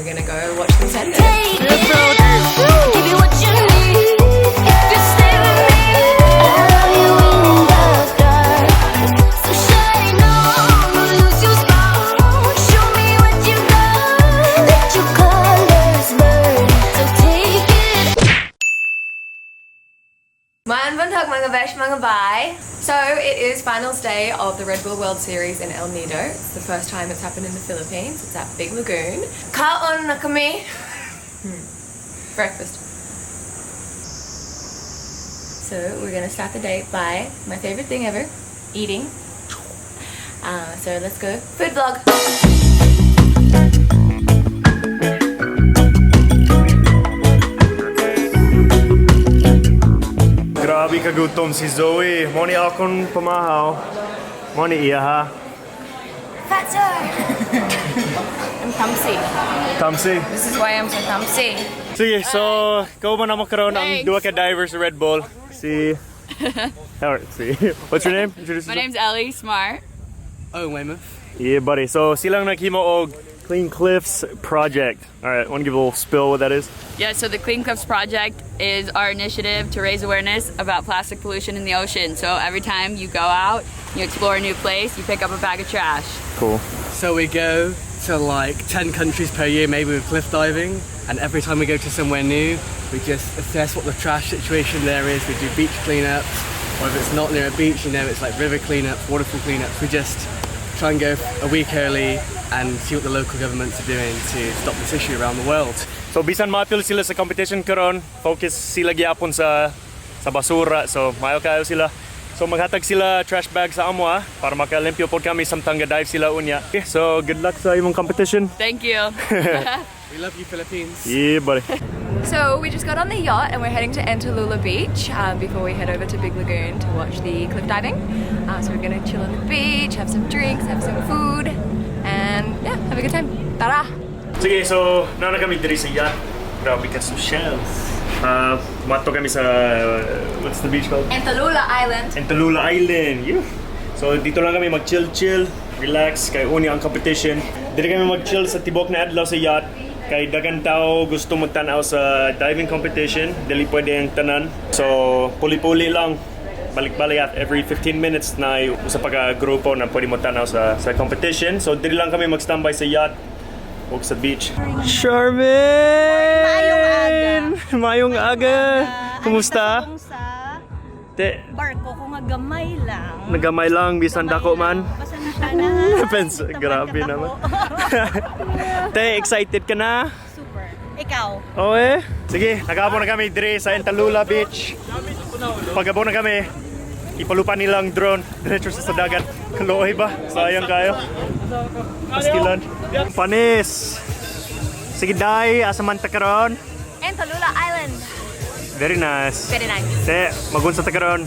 gonna go watch the sunset. Give you what you need. Just stay with me. I love you in the dark. So shine on, lose your spark. Show me what you got. Let your colors burn. So take it. Maanbantag mga besh, mga bye. So it is finals day of the Red Bull World Series in El Nido. It's the first time it's happened in the Philippines. It's at Big Lagoon. Kaon na kami. Breakfast. So we're gonna start the day by my favorite thing ever, eating. So let's go food vlog. Grabe kagutom si Zoe. Mo ni akong pamahaw. Mo ni iya ha. Fatso! I'm thumpsy. Tamsi. This is why I'm so thumpsy. Sige, so ikaw man na makaroon ang duwa ka divers sa Red Bull. Si... Alright, see. What's your name? Introduce My yourself. name's Ellie Smart. Oh, Weymouth. Yeah, buddy. So silang naghimo og Clean Cliffs Project. Alright, want to give a little spill what that is? Yeah, so the Clean Cliffs Project is our initiative to raise awareness about plastic pollution in the ocean. So every time you go out, you explore a new place, you pick up a bag of trash. Cool. So we go to like 10 countries per year, maybe with cliff diving. And every time we go to somewhere new, we just assess what the trash situation there is. We do beach cleanups, or if it's not near a beach, you know, it's like river cleanups, waterfall cleanups. We just try and go a week early and see what the local governments are doing to stop this issue around the world. So bisan maapil sila sa competition karon, focus sila gyapon sa basura. So maayo kayo sila. So maghatag sila trash bag sa amo para makalimpyo pod kami samtang ga-dive sila unya. Okay, so good luck sa imong competition. Thank you. We love you, Philippines. Yeah, buddy. So we just got on the yacht and we're heading to Entalula Beach before we head over to Big Lagoon to watch the cliff diving. So we're gonna chill on the beach, have some drinks, have some food, and yeah, have a good time. Tara! Sige, so na kami diri sa yacht. Grabe ka sa shells. Mato kami sa what's the beach called? Entalula Island. Entalula Island. Yeah. So dito lang kami mag-chill, relax kay uni ang competition. Dito kami mag-chill sa tibok na adlaw sa yacht. Kay dagan tao gusto magtanaw sa diving competition, dili pwede ang tanan. So puli-puli lang. Balik-balik at every 15 minutes na usa pa ka grupo na pwede mo tanaw sa competition. So dili lang kami mag-standby sa yacht o sa beach. Charmin! Mayong aga! Kumusta? Te, Barko ko nga gamay lang. nagamay lang, bisan dako man. Pasensya na. Pens, grabe naman. Te, excited ka na? Super. Ikaw? Oo eh. Sige, nag-aabon na kami dire sa Entalula Beach. Pag-abon na kami, ipalupa nilang drone diretso sa dagat. Kaloy ba? Sayang kayo. Pastilan. Panis! Sige, day, asaman ta karon. Entalula Island. Very nice. Very nice. Te, magunsa ta karon.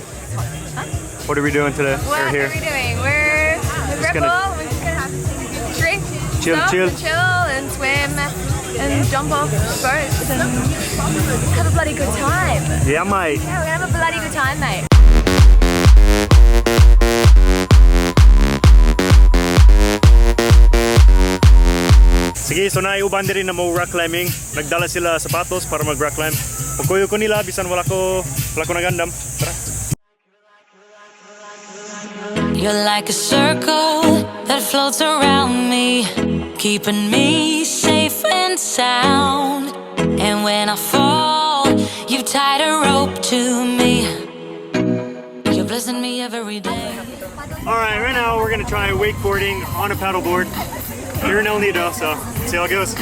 What are we doing today? What We're here. are we doing? We're with Red gonna- Bull. We're just gonna have to drink, Chill, stuff, chill. and chill and swim and jump off boats and have a bloody good time. Yeah, mate. Yeah, we're gonna have a bloody good time, mate. Sige, so naiuban din na mo rock climbing. Nagdala sila sapatos para mag rock climb. Pagkuyo ko nila, bisan wala ko nagandam. Tara. You're like a circle that floats around me, keeping me safe and sound. And when I fall, you've tied a rope to me. You're blessing me every day. Alright, right now we're gonna try wakeboarding on a paddleboard here in El Nido, so see how it goes.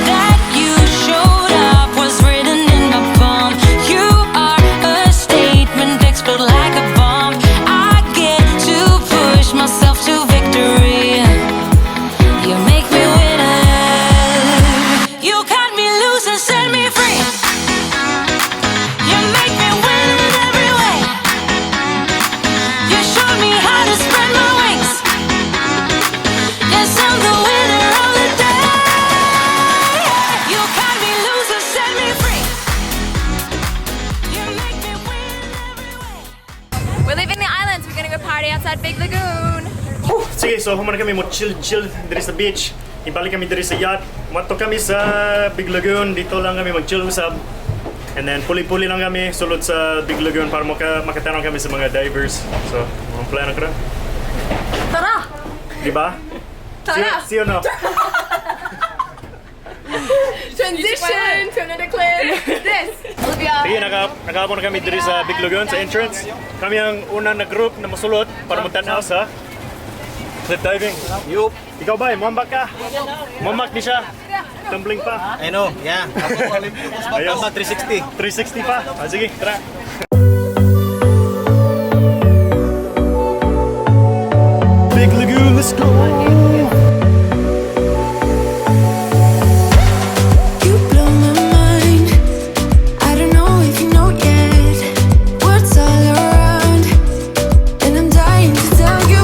That you showed up was written in my palm. You are a statement, explode like a bomb. I get to push myself to victory. You make me winner. You cut me loose and set me free. You make me win in every way. You showed me how to spread my wings. Yes, I'm the winner of the day. You cut me loose and set me free. You make me win every way. We're leaving the islands. We're gonna go party outside Big Lagoon. Sige, so humana kami mo chill diri sa beach. ibalik kami diri sa yacht. Mato kami sa Big Lagoon. Dito lang kami mag-chill usab. And then puli-puli lang kami sulod sa Big Lagoon para makatanong kami sa mga divers. So, mga plano ka na? Tara! Diba? Tara! See you no? Transition to another clip. This. Olivia. Sige, nakahapon na kami diri sa Big Lagoon sa entrance. Kami ang unang na-group na masulod para magtanaw sa cliff diving. Yup. Ikaw ba? Mambak ka? Mambak di siya. Tumbling pa. I know, yeah. Ayos. 360. 360 pa. Ah, sige, tara. Big Lagoon, let's go! You blow my mind. I don't know if you know yet. Words all around, and I'm dying to tell you.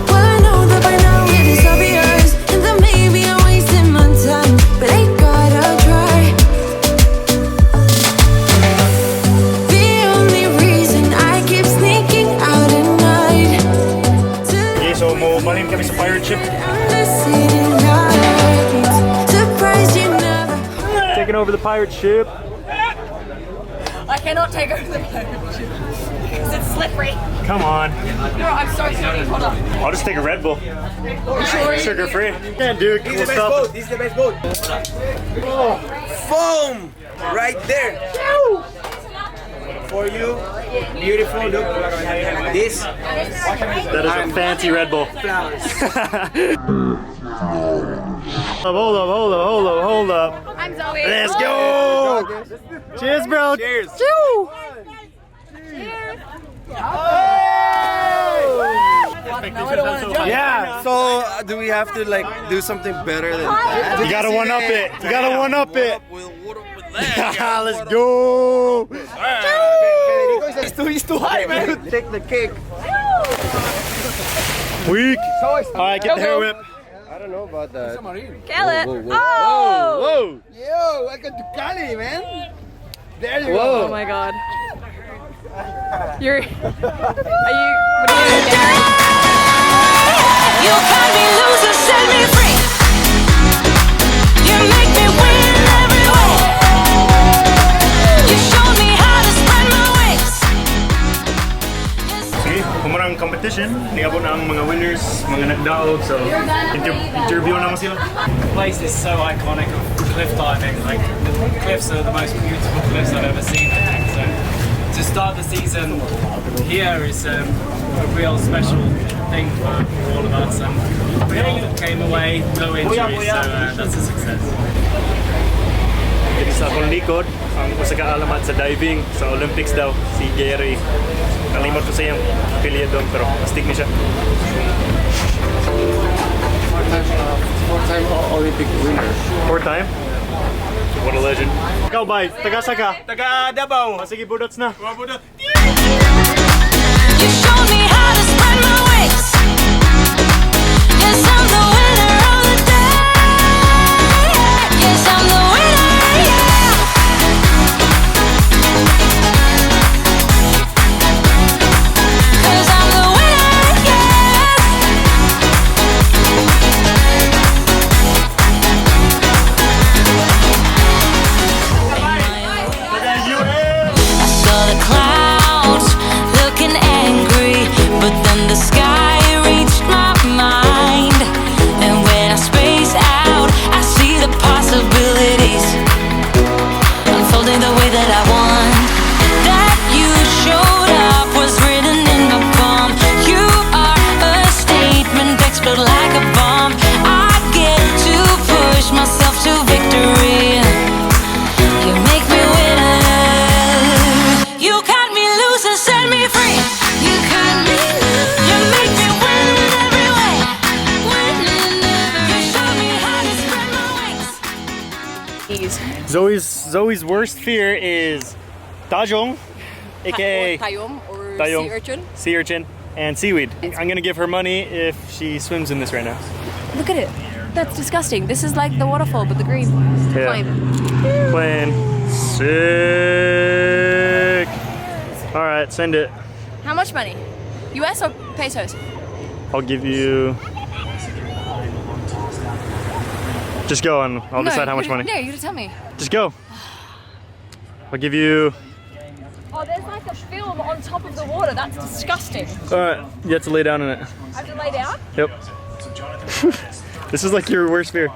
Well, I know that by now it is obvious, and that maybe I'm wasting my time, but I gotta try. The only reason I keep sneaking out at night. Okay, so mahalin kami sa pirate ship. Surprised you never. Taking over the pirate ship. I cannot take over the boat because it's slippery. Come on. No, I'm so sorry. Hold on. I'll just take a Red Bull. Sugar free. Yeah, dude. Cool This is the best stuff. boat. This is the best boat. Oh, foam right there. For you, beautiful. Look, this That is a fancy Red Bull. flowers. Hold up. I'm Zoe. Let's go! Cheers, bro. Cheers. Yeah. So do we have to like do something better than that? You gotta one up it. You gotta one up it. We'll what up with that. Let's go. He's too high, man. Take the cake. Weak. All right, get the hair whip. I don't know about that. Kill it. Whoa. Yo, welcome to Cali, man. There you Oh go. my god. You're. Are you? What are you doing? You got me loser, set me free. You make me win every way. You show me how to spread my wings. Sige, kumarang competition. Niabot na ang mga winners, mga nagdaog. So, interview naman sila. The place is so iconic of cliff diving. Like the cliffs are the most beautiful cliffs I've ever seen. I think so. To start the season here is a real special thing for all of us, and we all came away no injuries, so that's a success. Dito sa akong likod, ang usa ka alamat sa diving sa Olympics daw, si Gary. Kalimot ko sa iyang pilya doon, pero mastig niya siya. Four-time Olympic winner. Four time? What a legend. Ikaw, bay, taga saka. Taga Davao. Sige, budots na. You show me how to spread my wings. Yes, I'm the winner of the day. Yes, I'm the winner, yeah. 'Cause I'm the winner, yes. I saw the clouds looking angry, but then the sky reached my mind. And when I space out, I see the possibilities unfolding the way that I want. That you showed up was written in my palm. You are a statement, explode like a bomb. I get to push myself to victory. You make me winner. You cut me loose and set me free. You cut me loose. You make me win in every way. Win in every. You show me how to spread my wings. Zoe's worst fear is tajong, aka Tayom or Tayom. sea urchin. Sea urchin, and seaweed. I'm gonna give her money if she swims in this right now. Look at it. That's disgusting. This is like the waterfall, but the green. Yeah. Fine. Plain. Sick. All right, send it. How much money? US or pesos? I'll give you Just go and I'll decide how much money. No, you gotta tell me. Just go. I'll give you. Oh, there's like a film on top of the water. That's disgusting. Alright, you have to lay down in it. I have to lay down? Yep. This is like your worst fear.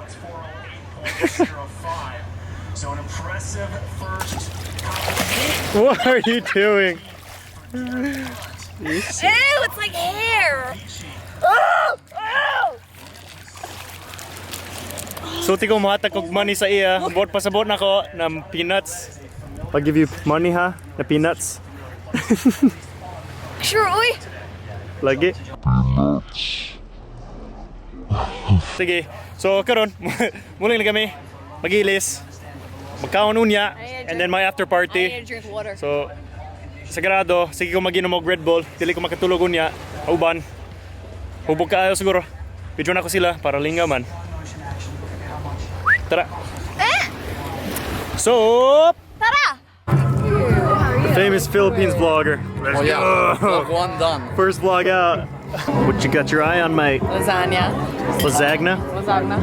What are you doing? Ew, it's like hair. Oh! Oh! So ko mahatag kog money sa iya. Bot pasabot na ko ng peanuts. I'll give you money ha, na peanuts. Sure, uy. Lagi. Sige. So karon, muling na kami mag-ilis. Magkaon unya and then my after I party. need to drink water. So sagrado, sige ko mag-inom og Red Bull. Dili ko makatulog unya. Uban. Hubog kaayo siguro. Video na ko sila para lingaman. Tara. So, Tara! the famous Philippines vlogger. Let's go. Vlog 1 done. First vlog out. What you got your eye on, mate? Lasagna. Lasagna? Lasagna.